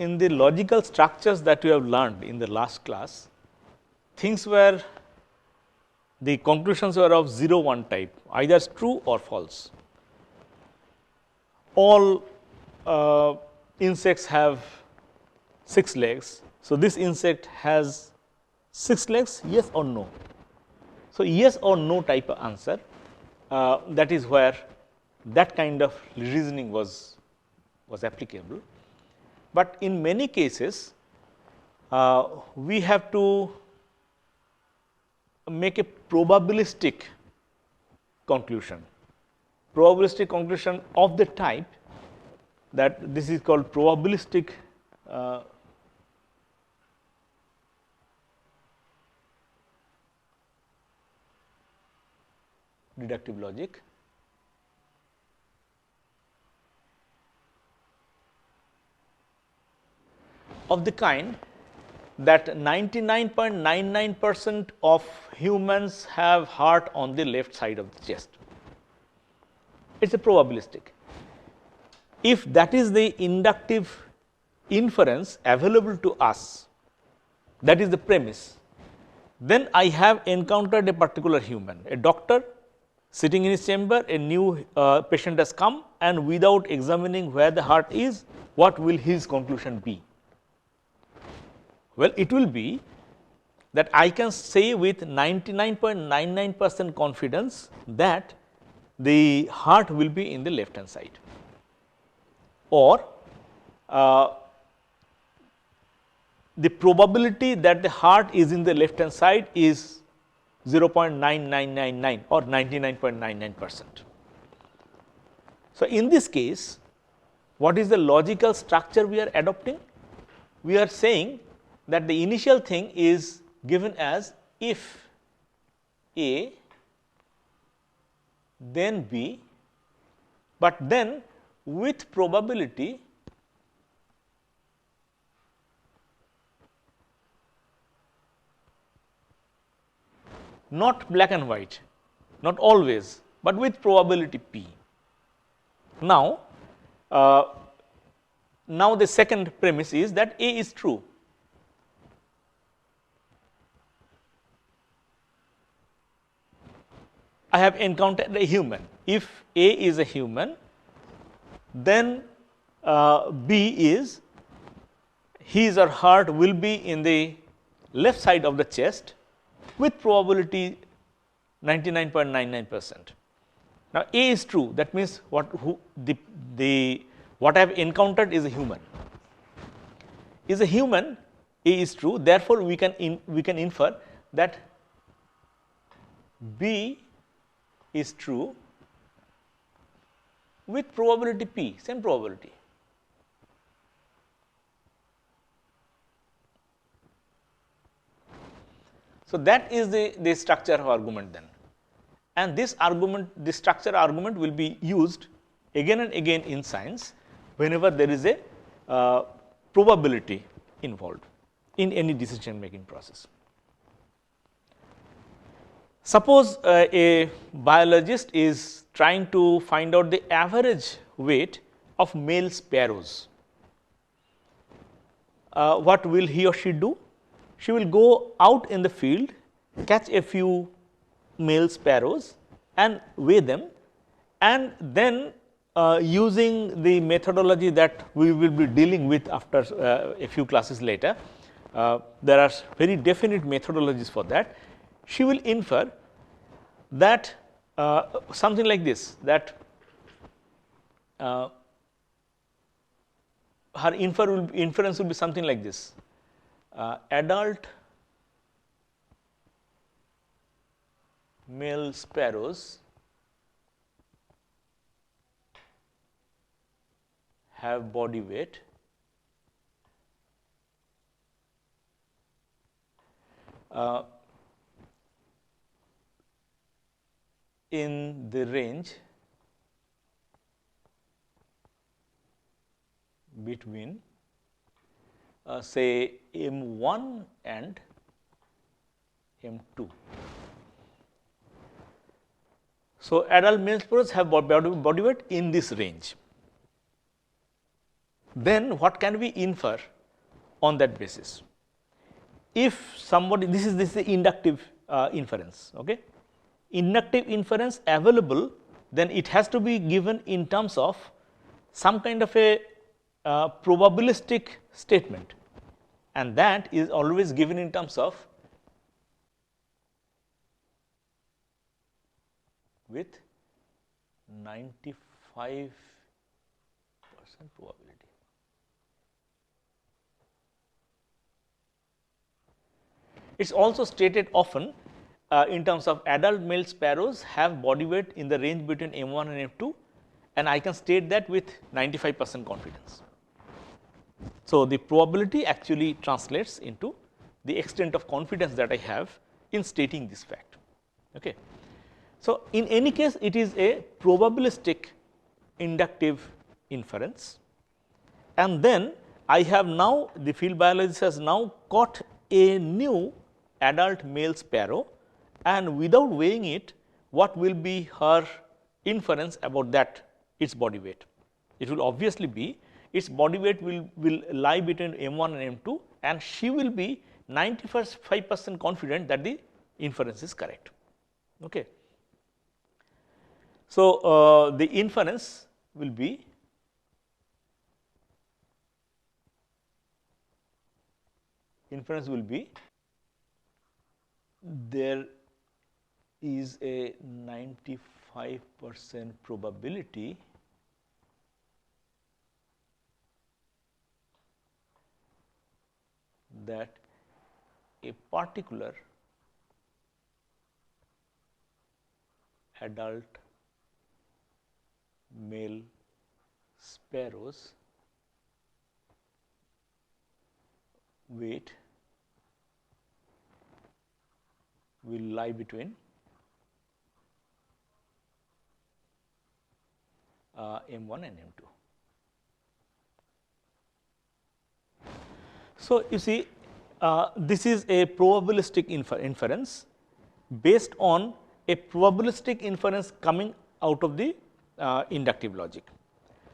in the logical structures that you have learned in the last class, things were, the conclusions were of 0 1 type, either true or false. All insects have 6 legs. So, this insect has 6 legs, yes or no. So, yes or no type of answer, that is where that kind of reasoning was applicable. But in many cases, we have to make a probabilistic conclusion of the type that this is called probabilistic deductive logic. Of the kind that 99.99% of humans have heart on the left side of the chest. It is a probabilistic. If that is the inductive inference available to us, that is the premise, then I have encountered a particular human, a doctor sitting in his chamber, a new patient has come, and without examining where the heart is, what will his conclusion be? Well, it will be that I can say with 99.99% confidence that the heart will be in the left hand side, or the probability that the heart is in the left hand side is 0.9999 or 99.99%. So, in this case, what is the logical structure we are adopting? We are saying that the initial thing is given as if A then B, but then with probability not black and white, not always, but with probability P. Now, now the second premise is that A is true. I have encountered a human. If A is a human, then B is his or her will be in the left side of the chest with probability 99.99%. Now, A is true, that means what I have encountered is a human. Is a human, A is true, therefore, we can infer that B is true with probability P, same probability. So, that is the structure of argument then, and this structure argument will be used again and again in science whenever there is a probability involved in any decision making process. Suppose a biologist is trying to find out the average weight of male sparrows. What will he or she do? She will go out in the field, catch a few male sparrows and weigh them, and then using the methodology that we will be dealing with after a few classes later, there are very definite methodologies for that. She will infer that something like this, that her inference will be something like this. Adult male sparrows have body weight in the range between say M1 and M2. So, adult male sparrows have body weight in this range. then what can we infer on that basis? If somebody, this is the inductive inference, okay. Inductive inference available, then it has to be given in terms of some kind of a probabilistic statement, and that is always given in terms of with 95% probability. It is also stated often in terms of adult male sparrows have body weight in the range between M1 and M2, and I can state that with 95% confidence. So, the probability actually translates into the extent of confidence that I have in stating this fact. Okay. So, in any case it is a probabilistic inductive inference, and then I have now, the field biologist has now caught a new adult male sparrow, and without weighing it, what will be her inference about that its body weight? It will obviously be its body weight will lie between M1 and M2, and she will be 95% confident that the inference is correct. Okay. So, the inference will be there is a 95% probability that a particular adult male sparrow's weight will lie between M1 and M2. So, you see this is a probabilistic inference based on a probabilistic inference coming out of the inductive logic.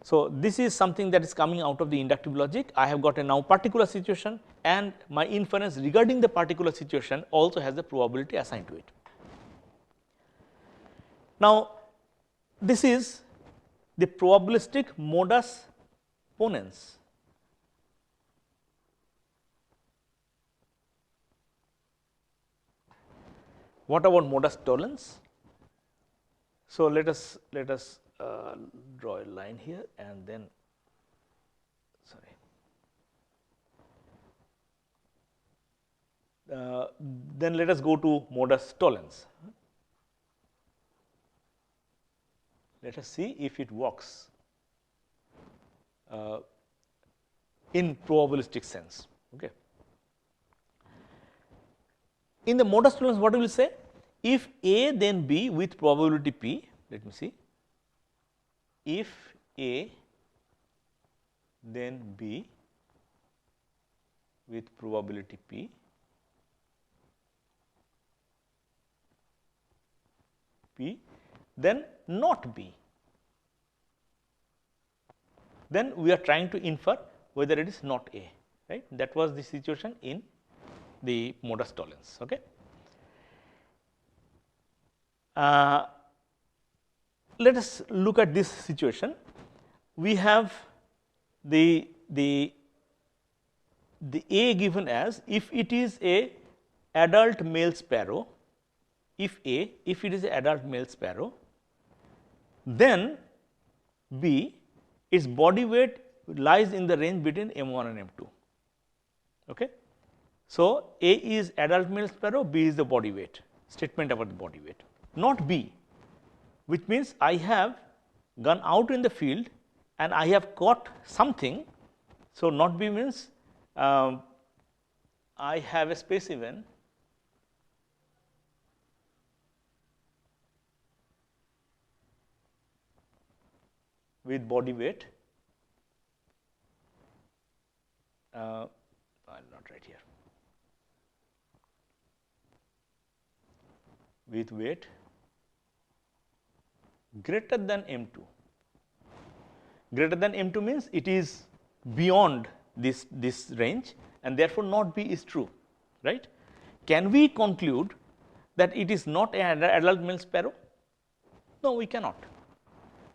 So, this is something that is coming out of the inductive logic. I have got a now particular situation, and my inference regarding the particular situation also has the probability assigned to it. Now, this is the probabilistic modus ponens. What about modus tollens? So, let us draw a line here, and then then let us go to modus tollens. Let us see if it works in probabilistic sense. Okay. In the modus tollens, what we will say? If A then B with probability P, let me see. If A then B with probability P, then not B, then we are trying to infer whether it is not A, right. That was the situation in the modus tollens. Okay. Let us look at this situation. We have the A given as, if it is a adult male sparrow, if it is a adult male sparrow, then B, its body weight lies in the range between M1 and M2. Okay. So, A is adult male sparrow, B is the body weight, statement about the body weight, not B, which means I have gone out in the field and I have caught something. So, not B means I have a specimen with body weight, I will not write here, with weight greater than M2. Greater than M2 means it is beyond this range, and therefore not B is true, right. Can we conclude that it is not an adult male sparrow? No, we cannot,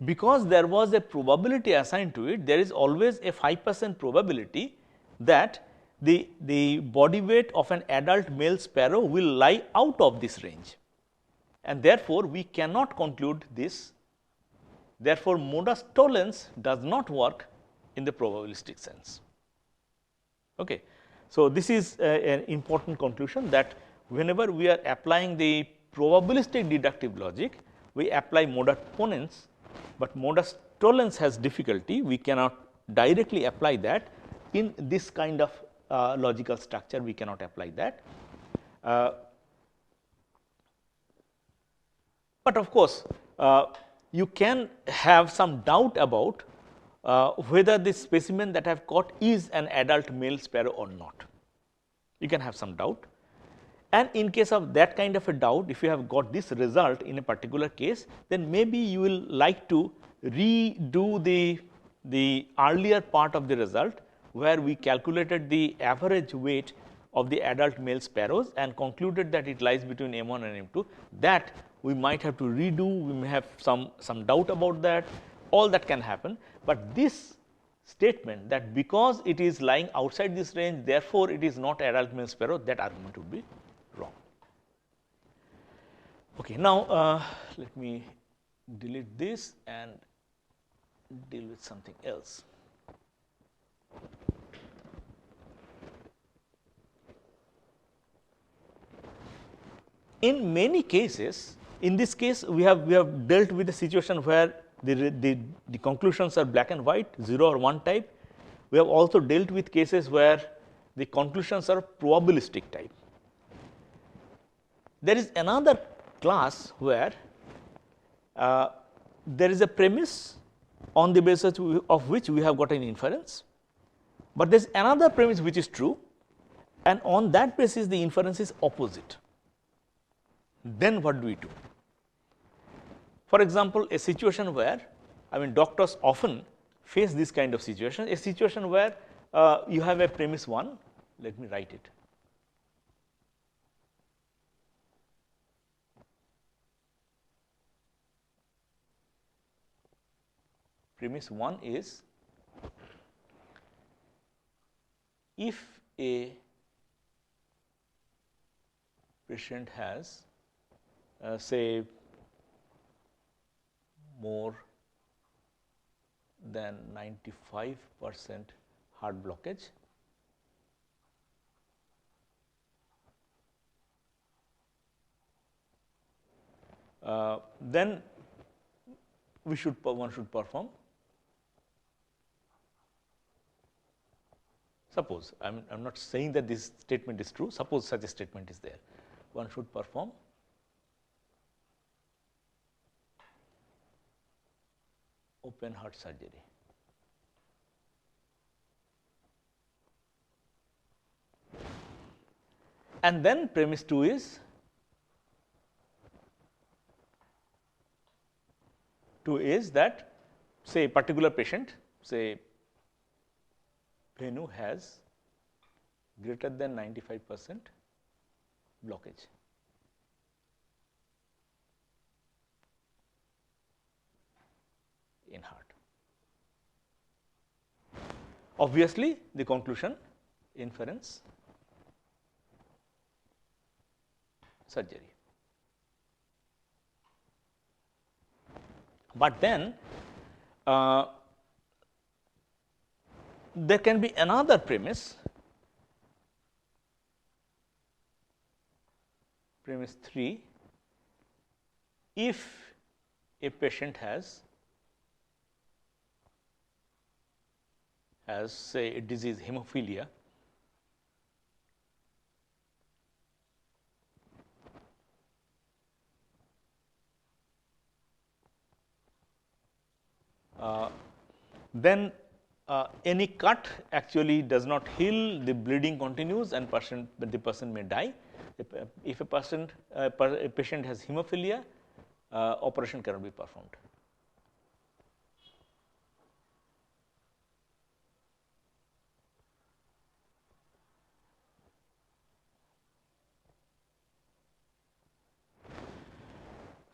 because there was a probability assigned to it. There is always a 5% probability that the body weight of an adult male sparrow will lie out of this range, and therefore we cannot conclude this. Therefore, modus tollens does not work in the probabilistic sense. Okay. So, this is an important conclusion, that whenever we are applying the probabilistic deductive logic, we apply modus ponens, but modus tollens has difficulty. We cannot directly apply that in this kind of logical structure. We cannot apply that. But of course, you can have some doubt about whether this specimen that I have caught is an adult male sparrow or not. You can have some doubt, and in case of that kind of a doubt, if you have got this result in a particular case, then maybe you will like to redo the earlier part of the result, where we calculated the average weight of the adult male sparrows and concluded that it lies between M1 and M2. That we might have to redo, we may have some doubt about that, all that can happen. But this statement that because it is lying outside this range, therefore it is not adult male sparrow, that argument would be wrong. Okay, now let me delete this and deal with something else. In many cases, in this case we have dealt with a situation where the conclusions are black and white, 0 or 1 type. We have also dealt with cases where the conclusions are probabilistic type. There is another class where there is a premise on the basis of which we have got an inference, but there is another premise which is true, and on that basis the inference is opposite. Then what do we do? For example, a situation where, doctors often face this kind of situation, a situation where you have a premise 1, let me write it. Premise 1 is, if a patient has say more than 95% heart blockage, then one should perform. Suppose, I am not saying that this statement is true, suppose such a statement is there, one should perform open heart surgery. And then premise 2 is, that say a particular patient, say Venu has greater than 95% blockage. In heart. Obviously, the conclusion, inference, surgery. But then there can be another premise, premise 3, if a patient has say a disease hemophilia, then any cut actually does not heal, the bleeding continues and the person may die. If a patient has hemophilia, operation cannot be performed.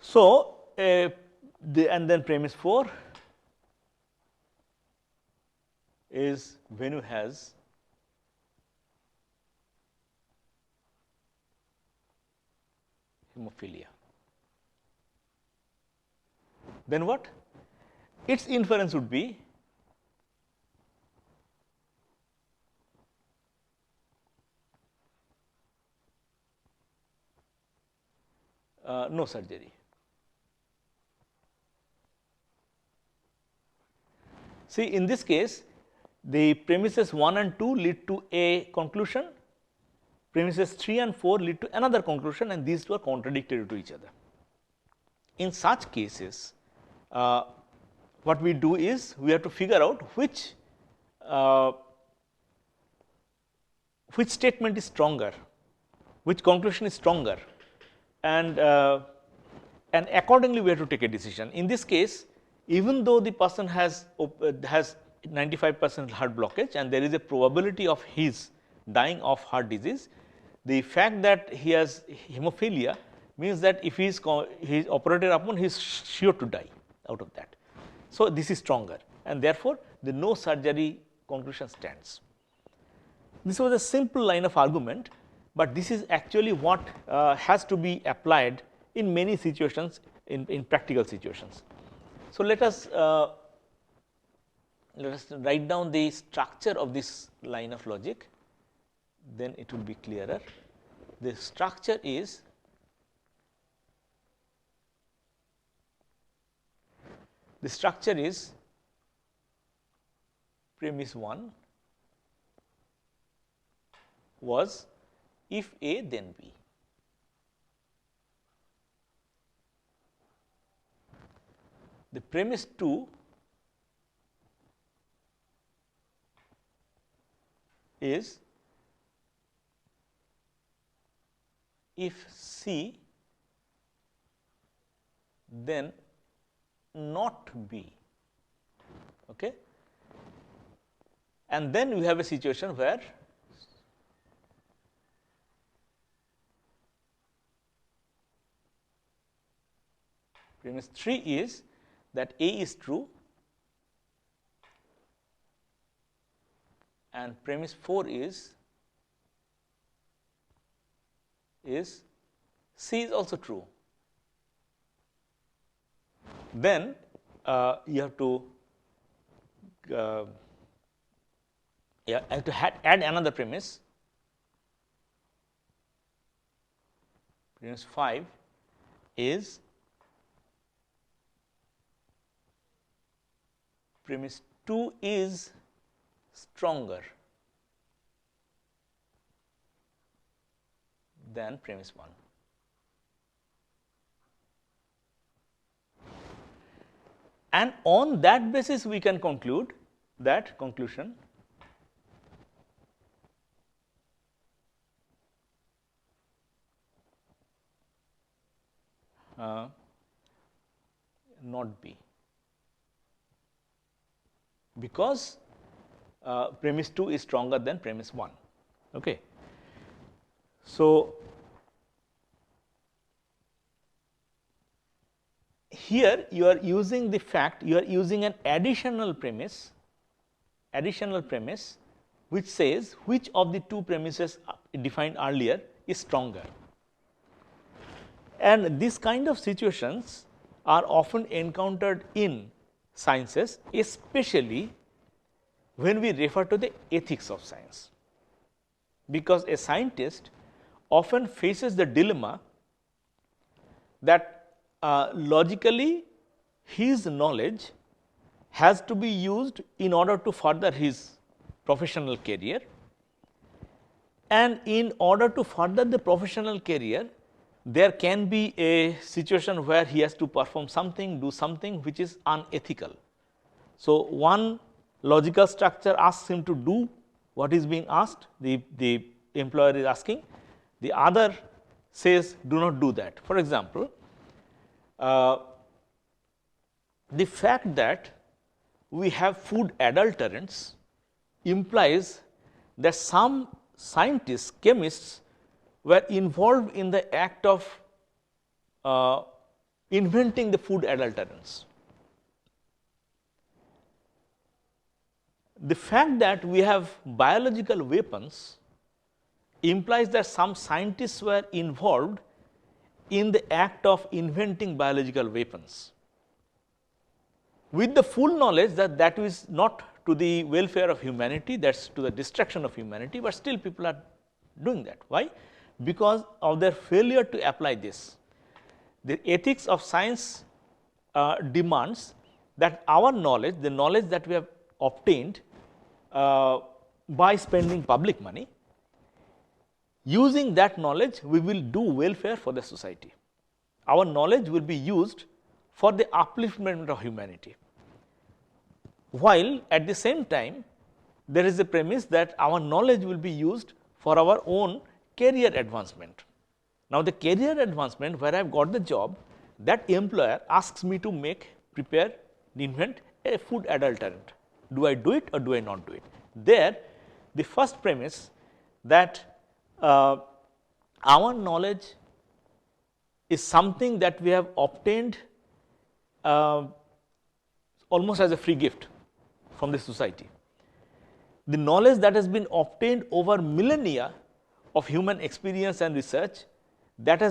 So, and then premise 4 is Venu has hemophilia. Then what? Its inference would be no surgery. See, in this case, the premises 1 and 2 lead to a conclusion, premises 3 and 4 lead to another conclusion, and these two are contradictory to each other. In such cases, what we do is we have to figure out which statement is stronger, which conclusion is stronger, and accordingly we have to take a decision. In this case, even though the person has 95% heart blockage and there is a probability of his dying of heart disease, the fact that he has hemophilia means that if he is operated upon, he is sure to die out of that. So, this is stronger, and therefore, the no surgery conclusion stands. This was a simple line of argument, but this is actually what has to be applied in many situations, in practical situations. So, let us write down the structure of this line of logic, then it will be clearer. The structure is premise 1 was if A then B. The premise 2 is if C then not B, okay. And then we have a situation where premise 3 is that A is true and premise 4 is C is also true. Then you have to add another premise. Premise 5 is premise 2 is stronger than premise 1. And on that basis, we can conclude that conclusion not B, because premise 2 is stronger than premise 1. Okay. So, here you are using the fact, you are using an additional premise which says which of the two premises defined earlier is stronger. And these kind of situations are often encountered in sciences, especially when we refer to the ethics of science, because a scientist often faces the dilemma that logically his knowledge has to be used in order to further his professional career, and in order to further the professional career there can be a situation where he has to perform something, do something which is unethical. So, one logical structure asks him to do what is being asked, the employer is asking, the other says do not do that. For example, the fact that we have food adulterants implies that some scientists, chemists were involved in the act of inventing the food adulterants. The fact that we have biological weapons implies that some scientists were involved in the act of inventing biological weapons, with the full knowledge that that is not to the welfare of humanity, that is to the destruction of humanity, but still people are doing that. Why? Because of their failure to apply this. The ethics of science demands that our knowledge, the knowledge that we have obtained by spending public money, using that knowledge we will do welfare for the society. Our knowledge will be used for the upliftment of humanity, while at the same time there is a premise that our knowledge will be used for our own career advancement. Now, the career advancement where I have got the job, that employer asks me to prepare, invent a food adulterant. Do I do it or do I not do it? There, the first premise that our knowledge is something that we have obtained almost as a free gift from the society. The knowledge that has been obtained over millennia of human experience and research, that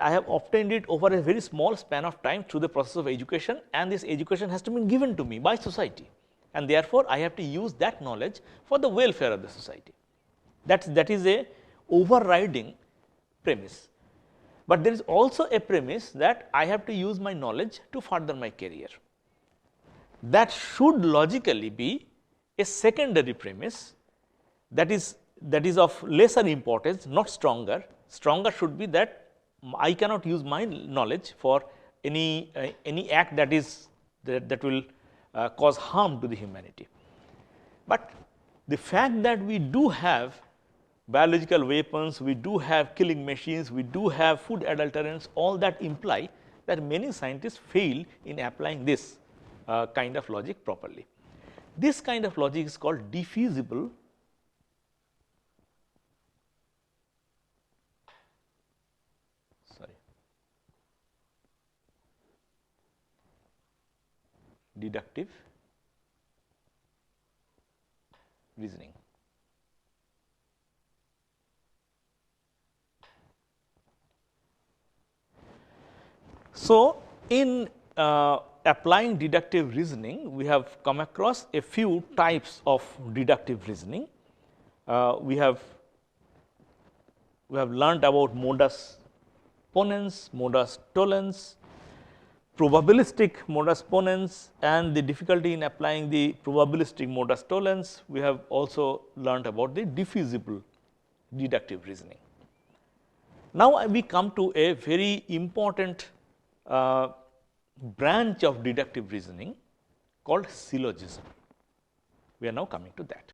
I have obtained it over a very small span of time through the process of education, and this education has to be given to me by society, and therefore I have to use that knowledge for the welfare of the society. That is a overriding premise. But there is also a premise that I have to use my knowledge to further my career. That should logically be a secondary premise, that is of lesser importance, not stronger. Stronger should be that I cannot use my knowledge for any act that will cause harm to the humanity. But the fact that we do have biological weapons, we do have killing machines, we do have food adulterants, all that imply that many scientists fail in applying this kind of logic properly. This kind of logic is called defeasible deductive reasoning. So, in applying deductive reasoning, we have come across a few types of deductive reasoning. We have learnt about modus ponens, modus tollens, probabilistic modus ponens, and the difficulty in applying the probabilistic modus tollens. We have also learnt about the defeasible deductive reasoning. Now, we come to a very important branch of deductive reasoning called syllogism. We are now coming to that.